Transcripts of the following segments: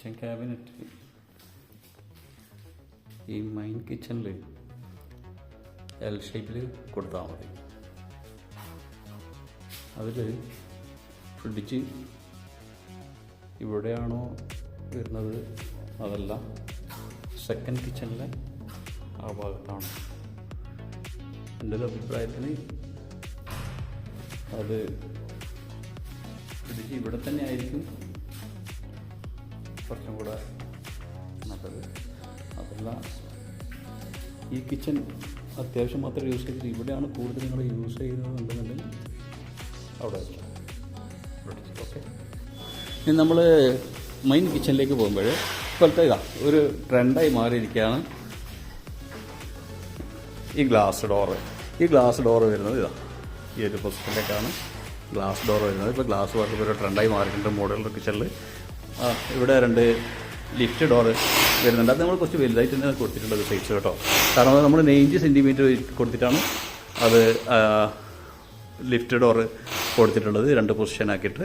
Kitchen cabinet ഈ main കിച്ചണിൽ L ഷേപ്പിൽ കൊടുത്താൽ മതി. അതിൽ ഫ്രിഡ്ജ് ഇവിടെയാണോ വരുന്നത് അതല്ല സെക്കൻഡ് കിച്ചണിലെ ആ ഭാഗത്താണ്. എൻ്റെ ഒരു അഭിപ്രായത്തിന് അത് ഫ്രിഡ്ജ് ഇവിടെ തന്നെ ആയിരിക്കും കുറച്ചും കൂടെ നല്ലത്. അതല്ല ഈ കിച്ചൺ അത്യാവശ്യം മാത്രം യൂസ് ചെയ്തിട്ട് ഇവിടെയാണ് കൂടുതൽ നിങ്ങൾ യൂസ് ചെയ്യുന്നതെന്നുണ്ടെങ്കിൽ അവിടെ വെച്ചാൽ ഓക്കെ. ഇനി നമ്മൾ മെയിൻ കിച്ചണിലേക്ക് പോകുമ്പോൾ ഇപ്പോഴത്തെ ഒരു ട്രെൻഡായി മാറിയിരിക്കുകയാണ് ഈ ഗ്ലാസ് ഡോറ്. ഈ ഗ്ലാസ് ഡോറ് വരുന്നത് ഈ ഒരു പൊസിഷനിലേക്കാണ് ഗ്ലാസ് ഡോർ വരുന്നത്. ഇപ്പോൾ ഗ്ലാസ് വർക്ക് ഒരു ട്രെൻഡായി മാറിയിട്ടുണ്ട് മോഡൽ കിച്ചണിൽ. ഇവിടെ 2 ലിഫ്റ്റ് ഡോറ് വരുന്നുണ്ട്. അത് നമ്മൾ കുറച്ച് വലുതായിട്ട് തന്നെ കൊടുത്തിട്ടുള്ളത് സൈസ് കേട്ടോ. കാരണം നമ്മൾ 90 സെൻറ്റിമീറ്റർ കൊടുത്തിട്ടാണ് അത് ലിഫ്റ്റ് ഡോറ് കൊടുത്തിട്ടുള്ളത് 2 പൊസിഷനാക്കിയിട്ട്.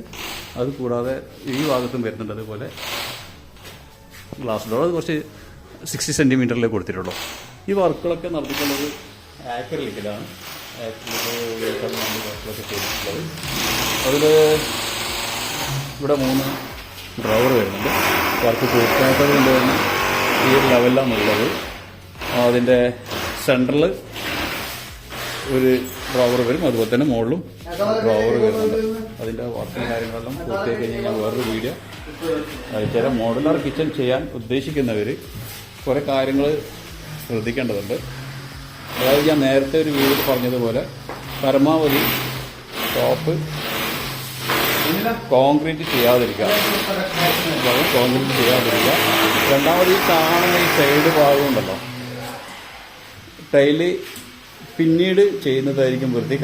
അത് കൂടാതെ ഈ ഭാഗത്തും വരുന്നുണ്ട് അതുപോലെ ഗ്ലാസ് ഡോർ. അത് കുറച്ച് 60 സെൻറ്റിമീറ്ററിലേ കൊടുത്തിട്ടുള്ളൂ. ഈ വർക്കുകളൊക്കെ നടത്തിയിട്ടുള്ളത് ആക്രിലിക്കിലാണ്. വർക്കുകളൊക്കെ ചെയ്തിട്ടുള്ളത്. അതിൽ ഇവിടെ 3 ഡ്രവർ വരുന്നുണ്ട്. വർക്ക് പൂർത്തിയാക്കാതെ കൊണ്ട് തന്നെ ഈ ഒരു ലെവലിലാണ് ഉള്ളത്. അതിൻ്റെ സെൻറ്ററിൽ ഒരു ഡ്രോവർ വരും, അതുപോലെ തന്നെ മുകളിലും ഡ്രോവർ വരുന്നുണ്ട്. അതിൻ്റെ വർക്കും കാര്യങ്ങളെല്ലാം പൂർത്തിയാക്കി കഴിഞ്ഞാൽ ഞാൻ വേറൊരു വീഡിയോ ചില മോഡുലാർ കിച്ചൺ ചെയ്യാൻ ഉദ്ദേശിക്കുന്നവർ കുറേ കാര്യങ്ങൾ ശ്രദ്ധിക്കേണ്ടതുണ്ട്. അതായത് ഞാൻ നേരത്തെ ഒരു വീഡിയോയിൽ പറഞ്ഞതുപോലെ പരമാവധി ടോപ്പ് കോൺക്രീറ്റ് ചെയ്യാതിരിക്കുക. രണ്ടാമത് ഈ കാണുന്ന ഈ സൈഡ് ഭാഗമുണ്ടല്ലോ ടൈല് പിന്നീട് ചെയ്യുന്നതായിരിക്കും വൃത്തി.